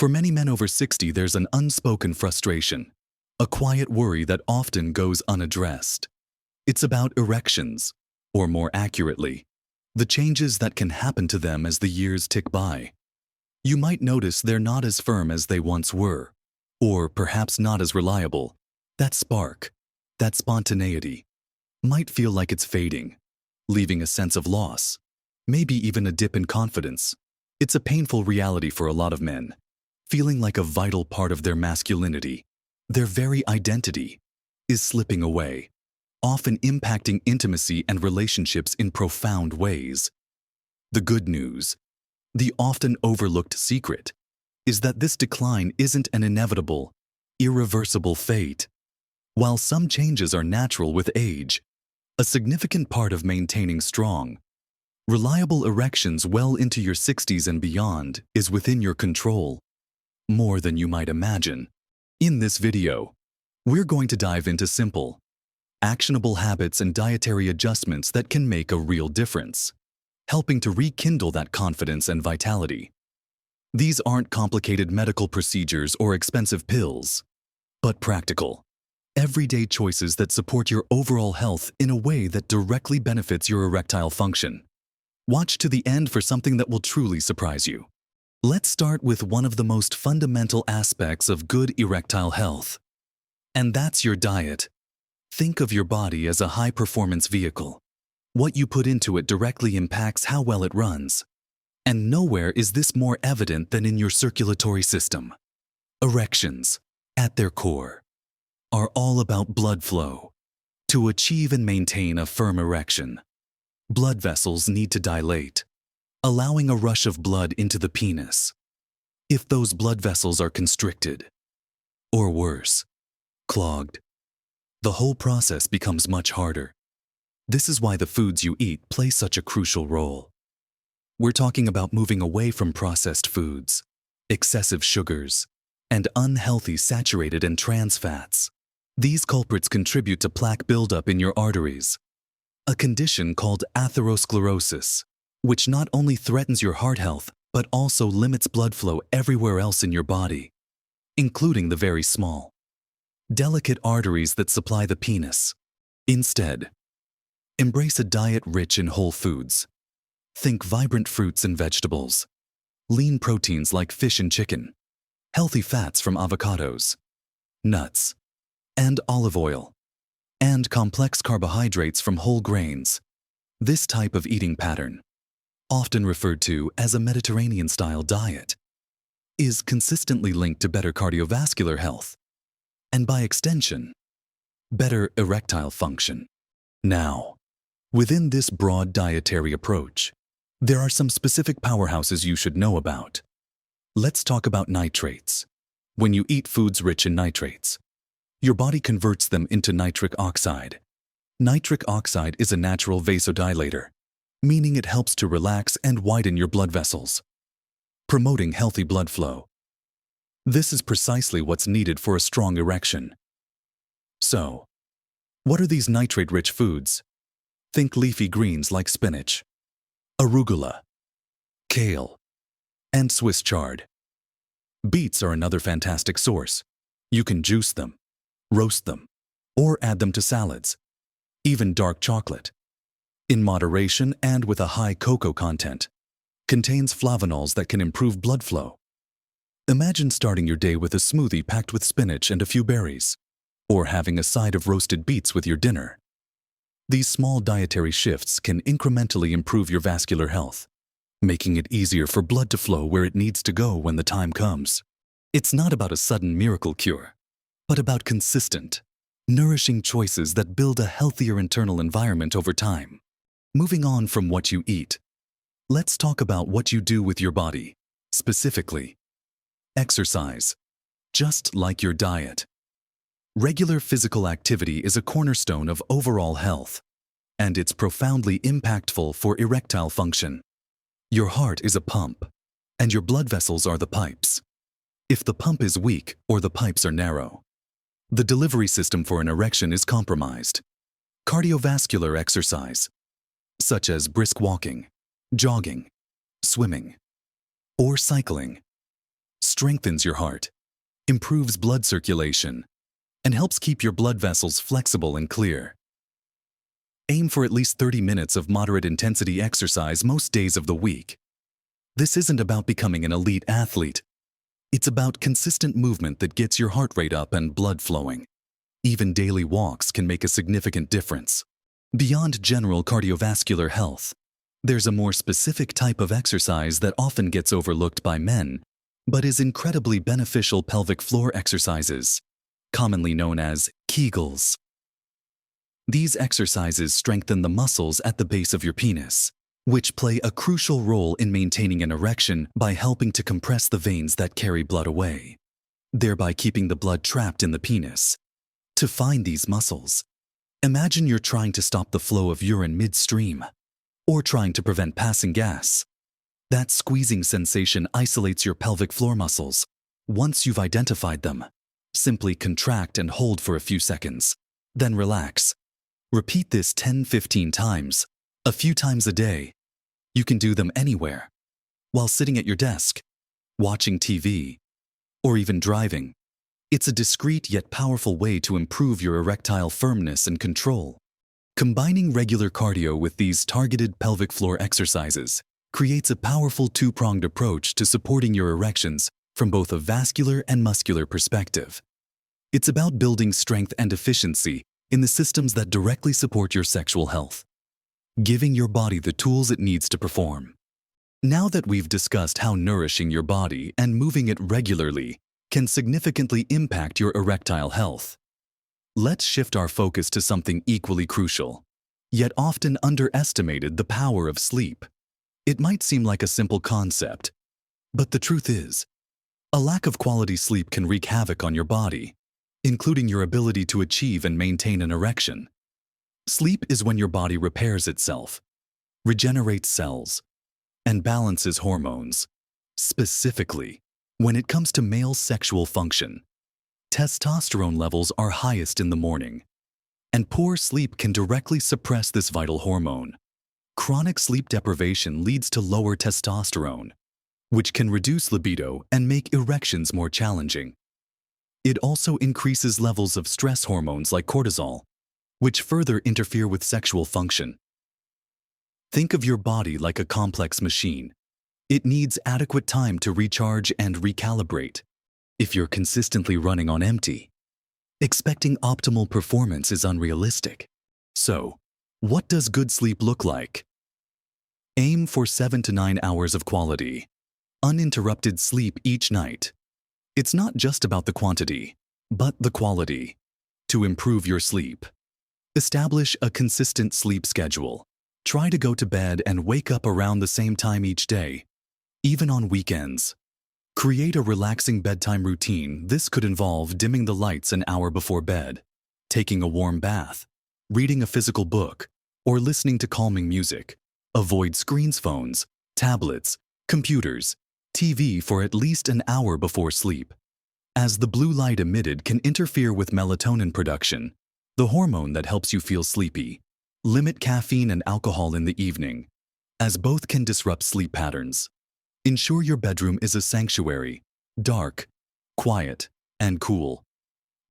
For many men over 60, there's an unspoken frustration, a quiet worry that often goes unaddressed. It's about erections, or more accurately, the changes that can happen to them as the years tick by. You might notice they're not as firm as they once were, or perhaps not as reliable. That spark, that spontaneity, might feel like it's fading, leaving a sense of loss, maybe even a dip in confidence. It's a painful reality for a lot of men, feeling like a vital part of their masculinity, their very identity, is slipping away, often impacting intimacy and relationships in profound ways. The good news, the often overlooked secret, is that this decline isn't an inevitable, irreversible fate. While some changes are natural with age, a significant part of maintaining strong, reliable erections well into your 60s and beyond is within your control, more than you might imagine. In this video, we're going to dive into simple, actionable habits and dietary adjustments that can make a real difference, helping to rekindle that confidence and vitality. These aren't complicated medical procedures or expensive pills, but practical, everyday choices that support your overall health in a way that directly benefits your erectile function. Watch to the end for something that will truly surprise you. Let's start with one of the most fundamental aspects of good erectile health, and that's your diet. Think of your body as a high-performance vehicle. What you put into it directly impacts how well it runs. And nowhere is this more evident than in your circulatory system. Erections, at their core, are all about blood flow. To achieve and maintain a firm erection, blood vessels need to dilate, allowing a rush of blood into the penis. If those blood vessels are constricted, or worse, clogged, the whole process becomes much harder. This is why the foods you eat play such a crucial role. We're talking about moving away from processed foods, excessive sugars, and unhealthy saturated and trans fats. These culprits contribute to plaque buildup in your arteries, a condition called atherosclerosis, which not only threatens your heart health but also limits blood flow everywhere else in your body, including the very small, delicate arteries that supply the penis. Instead, embrace a diet rich in whole foods. Think vibrant fruits and vegetables, lean proteins like fish and chicken, healthy fats from avocados, nuts, and olive oil, and complex carbohydrates from whole grains. This type of eating pattern, often referred to as a Mediterranean-style diet, is consistently linked to better cardiovascular health, and by extension, better erectile function. Now, within this broad dietary approach, there are some specific powerhouses you should know about. Let's talk about nitrates. When you eat foods rich in nitrates, your body converts them into nitric oxide. Nitric oxide is a natural vasodilator, meaning it helps to relax and widen your blood vessels, promoting healthy blood flow. This is precisely what's needed for a strong erection. So, what are these nitrate-rich foods? Think leafy greens like spinach, arugula, kale, and Swiss chard. Beets are another fantastic source. You can juice them, roast them, or add them to salads. Even dark chocolate, in moderation and with a high cocoa content, contains flavonols that can improve blood flow. Imagine starting your day with a smoothie packed with spinach and a few berries, or having a side of roasted beets with your dinner. These small dietary shifts can incrementally improve your vascular health, making it easier for blood to flow where it needs to go when the time comes. It's not about a sudden miracle cure, but about consistent, nourishing choices that build a healthier internal environment over time. Moving on from what you eat, let's talk about what you do with your body, specifically exercise, just like your diet. Regular physical activity is a cornerstone of overall health, and it's profoundly impactful for erectile function. Your heart is a pump, and your blood vessels are the pipes. If the pump is weak or the pipes are narrow, the delivery system for an erection is compromised. Cardiovascular exercise, such as brisk walking, jogging, swimming, or cycling, strengthens your heart, improves blood circulation, and helps keep your blood vessels flexible and clear. Aim for at least 30 minutes of moderate intensity exercise most days of the week. This isn't about becoming an elite athlete. It's about consistent movement that gets your heart rate up and blood flowing. Even daily walks can make a significant difference. Beyond general cardiovascular health, there's a more specific type of exercise that often gets overlooked by men, but is incredibly beneficial: pelvic floor exercises, commonly known as Kegels. These exercises strengthen the muscles at the base of your penis, which play a crucial role in maintaining an erection by helping to compress the veins that carry blood away, thereby keeping the blood trapped in the penis. To find these muscles, imagine you're trying to stop the flow of urine midstream, or trying to prevent passing gas. That squeezing sensation isolates your pelvic floor muscles. Once you've identified them, simply contract and hold for a few seconds, then relax. Repeat this 10-15 times, a few times a day. You can do them anywhere, while sitting at your desk, watching TV, or even driving. It's a discreet yet powerful way to improve your erectile firmness and control. Combining regular cardio with these targeted pelvic floor exercises creates a powerful two-pronged approach to supporting your erections from both a vascular and muscular perspective. It's about building strength and efficiency in the systems that directly support your sexual health, giving your body the tools it needs to perform. Now that we've discussed how nourishing your body and moving it regularly can significantly impact your erectile health, let's shift our focus to something equally crucial, yet often underestimated: the power of sleep. It might seem like a simple concept, but the truth is, a lack of quality sleep can wreak havoc on your body, including your ability to achieve and maintain an erection. Sleep is when your body repairs itself, regenerates cells, and balances hormones. Specifically, when it comes to male sexual function, testosterone levels are highest in the morning, and poor sleep can directly suppress this vital hormone. Chronic sleep deprivation leads to lower testosterone, which can reduce libido and make erections more challenging. It also increases levels of stress hormones like cortisol, which further interfere with sexual function. Think of your body like a complex machine. It needs adequate time to recharge and recalibrate. If you're consistently running on empty, expecting optimal performance is unrealistic. So, what does good sleep look like? Aim for 7 to 9 hours of quality, uninterrupted sleep each night. It's not just about the quantity, but the quality. To improve your sleep, establish a consistent sleep schedule. Try to go to bed and wake up around the same time each day, even on weekends. Create a relaxing bedtime routine. This could involve dimming the lights an hour before bed, taking a warm bath, reading a physical book, or listening to calming music. Avoid screens, phones, tablets, computers, TV for at least an hour before sleep, as the blue light emitted can interfere with melatonin production, the hormone that helps you feel sleepy. Limit caffeine and alcohol in the evening, as both can disrupt sleep patterns. Ensure your bedroom is a sanctuary, dark, quiet, and cool.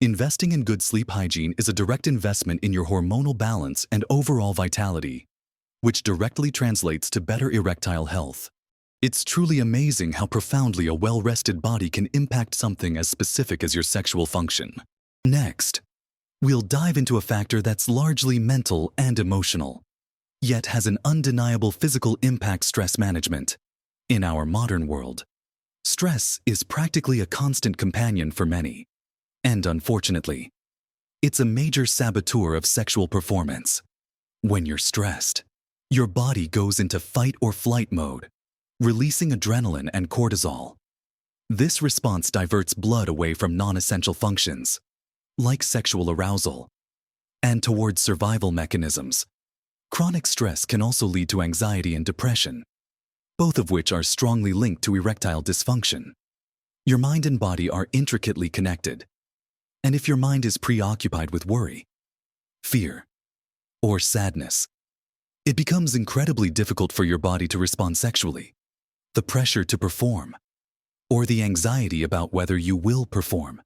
Investing in good sleep hygiene is a direct investment in your hormonal balance and overall vitality, which directly translates to better erectile health. It's truly amazing how profoundly a well-rested body can impact something as specific as your sexual function. Next, we'll dive into a factor that's largely mental and emotional, yet has an undeniable physical impact: stress management. In our modern world, stress is practically a constant companion for many, and unfortunately, it's a major saboteur of sexual performance. When you're stressed, your body goes into fight or flight mode, releasing adrenaline and cortisol. This response diverts blood away from non-essential functions, like sexual arousal, and towards survival mechanisms. Chronic stress can also lead to anxiety and depression, both of which are strongly linked to erectile dysfunction. Your mind and body are intricately connected, and if your mind is preoccupied with worry, fear, or sadness, it becomes incredibly difficult for your body to respond sexually. The pressure to perform, or the anxiety about whether you will perform,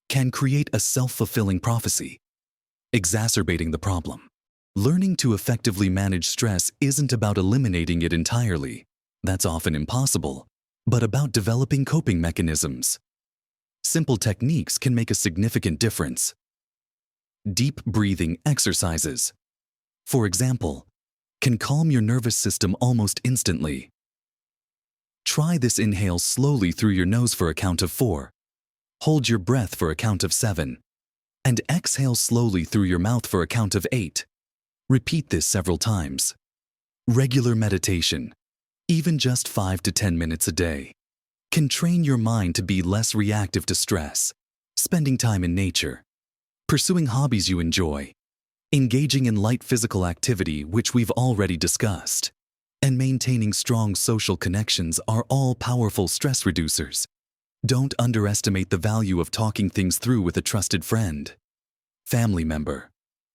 can create a self-fulfilling prophecy, exacerbating the problem. Learning to effectively manage stress isn't about eliminating it entirely, that's often impossible, but about developing coping mechanisms. Simple techniques can make a significant difference. Deep breathing exercises, for example, can calm your nervous system almost instantly. Try this: inhale slowly through your nose for a count of 4, hold your breath for a count of 7, and exhale slowly through your mouth for a count of 8. Repeat this several times. Regular meditation, even just 5 to 10 minutes a day, can train your mind to be less reactive to stress. Spending time in nature, pursuing hobbies you enjoy, engaging in light physical activity, which we've already discussed, and maintaining strong social connections are all powerful stress reducers. Don't underestimate the value of talking things through with a trusted friend, family member,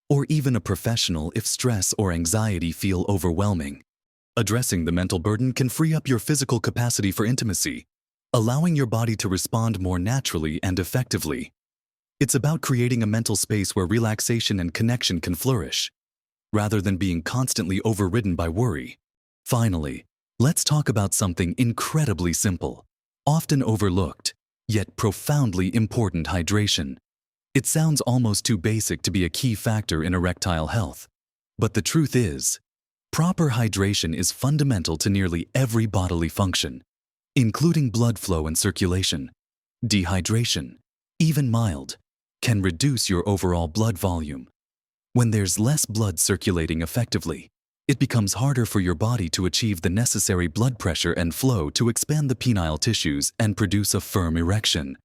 or even a professional if stress or anxiety feel overwhelming. Addressing the mental burden can free up your physical capacity for intimacy, allowing your body to respond more naturally and effectively. It's about creating a mental space where relaxation and connection can flourish, rather than being constantly overridden by worry. Finally, let's talk about something incredibly simple, often overlooked, yet profoundly important: hydration. It sounds almost too basic to be a key factor in erectile health, but the truth is, proper hydration is fundamental to nearly every bodily function, including blood flow and circulation. Dehydration, even mild, can reduce your overall blood volume. When there's less blood circulating effectively, it becomes harder for your body to achieve the necessary blood pressure and flow to expand the penile tissues and produce a firm erection.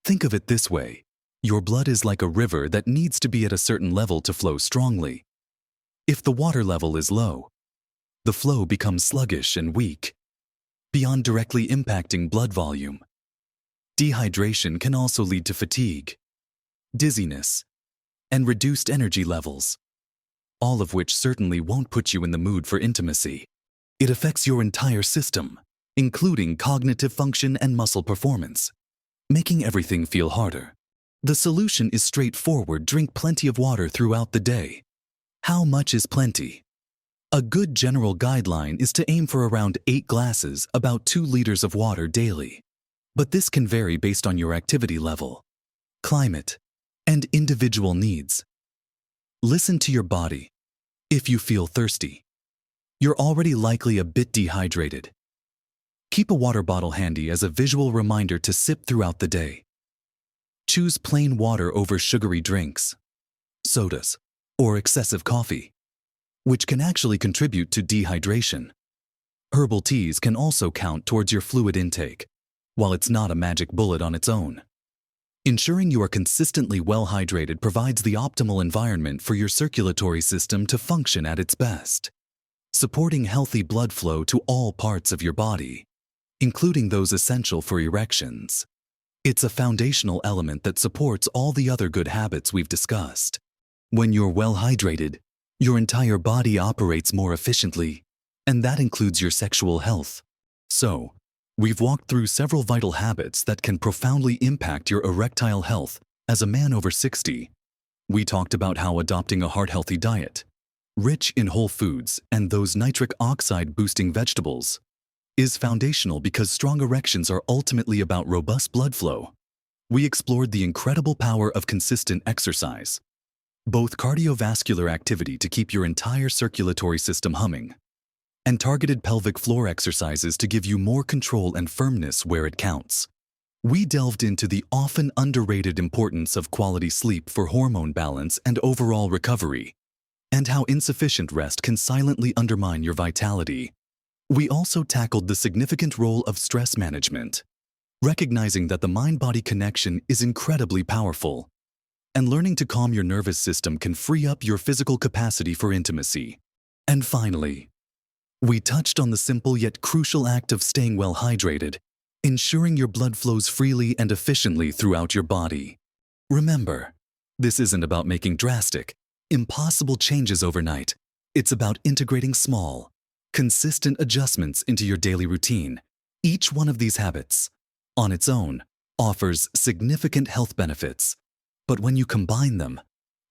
Think of it this way: your blood is like a river that needs to be at a certain level to flow strongly. If the water level is low, the flow becomes sluggish and weak, beyond directly impacting blood volume. Dehydration can also lead to fatigue, dizziness, and reduced energy levels, all of which certainly won't put you in the mood for intimacy. It affects your entire system, including cognitive function and muscle performance, making everything feel harder. The solution is straightforward: drink plenty of water throughout the day. How much is plenty? A good general guideline is to aim for around 8 glasses, about 2 liters of water daily. But this can vary based on your activity level, climate, and individual needs. Listen to your body. If you feel thirsty, you're already likely a bit dehydrated. Keep a water bottle handy as a visual reminder to sip throughout the day. Choose plain water over sugary drinks, sodas, or excessive coffee, which can actually contribute to dehydration. Herbal teas can also count towards your fluid intake, while it's not a magic bullet on its own. Ensuring you are consistently well hydrated provides the optimal environment for your circulatory system to function at its best, supporting healthy blood flow to all parts of your body, including those essential for erections. It's a foundational element that supports all the other good habits we've discussed. When you're well hydrated, your entire body operates more efficiently, and that includes your sexual health. So, we've walked through several vital habits that can profoundly impact your erectile health as a man over 60. We talked about how adopting a heart-healthy diet, rich in whole foods and those nitric oxide-boosting vegetables, is foundational because strong erections are ultimately about robust blood flow. We explored the incredible power of consistent exercise, both cardiovascular activity to keep your entire circulatory system humming, and targeted pelvic floor exercises to give you more control and firmness where it counts. We delved into the often underrated importance of quality sleep for hormone balance and overall recovery, and how insufficient rest can silently undermine your vitality. We also tackled the significant role of stress management, recognizing that the mind-body connection is incredibly powerful, and learning to calm your nervous system can free up your physical capacity for intimacy. And finally, we touched on the simple yet crucial act of staying well hydrated, ensuring your blood flows freely and efficiently throughout your body. Remember, this isn't about making drastic, impossible changes overnight. It's about integrating small, consistent adjustments into your daily routine Each one of these habits, on its own, offers significant health benefits, but when you combine them,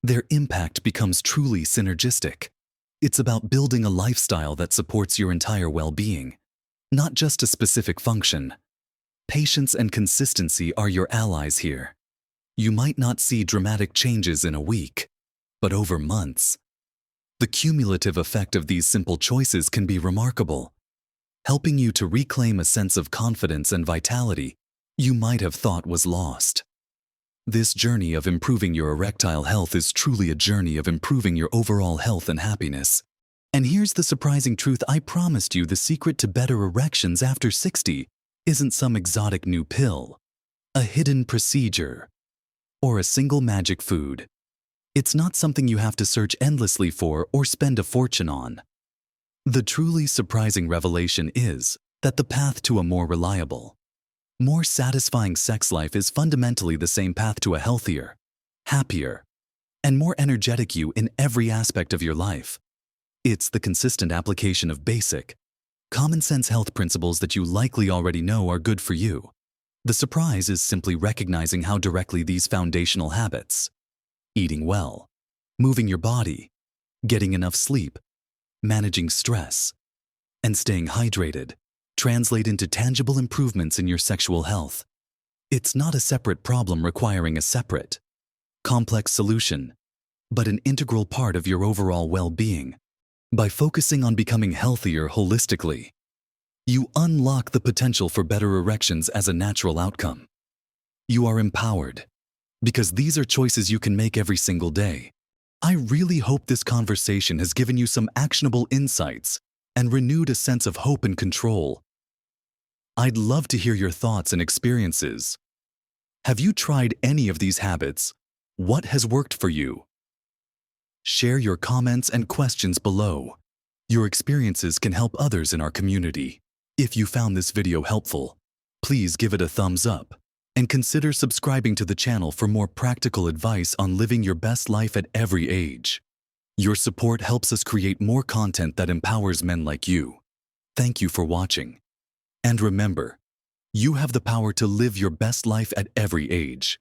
their impact becomes truly synergistic. It's about building a lifestyle that supports your entire well-being, not just a specific function. Patience and consistency are your allies here. You might not see dramatic changes in a week, but over months. The cumulative effect of these simple choices can be remarkable, helping you to reclaim a sense of confidence and vitality you might have thought was lost. This journey of improving your erectile health is truly a journey of improving your overall health and happiness. And here's the surprising truth: I promised you the secret to better erections after 60 isn't some exotic new pill, a hidden procedure, or a single magic food. It's not something you have to search endlessly for or spend a fortune on. The truly surprising revelation is that the path to a more reliable, more satisfying sex life is fundamentally the same path to a healthier, happier, and more energetic you in every aspect of your life. It's the consistent application of basic, common-sense health principles that you likely already know are good for you. The surprise is simply recognizing how directly these foundational habits, eating well, moving your body, getting enough sleep, managing stress, and staying hydrated, translate into tangible improvements in your sexual health. It's not a separate problem requiring a separate, complex solution, but an integral part of your overall well-being. By focusing on becoming healthier holistically, you unlock the potential for better erections as a natural outcome. You are empowered, because these are choices you can make every single day. I really hope this conversation has given you some actionable insights and renewed a sense of hope and control. I'd love to hear your thoughts and experiences. Have you tried any of these habits? What has worked for you? Share your comments and questions below. Your experiences can help others in our community. If you found this video helpful, please give it a thumbs up and consider subscribing to the channel for more practical advice on living your best life at every age. Your support helps us create more content that empowers men like you. Thank you for watching. And remember, you have the power to live your best life at every age.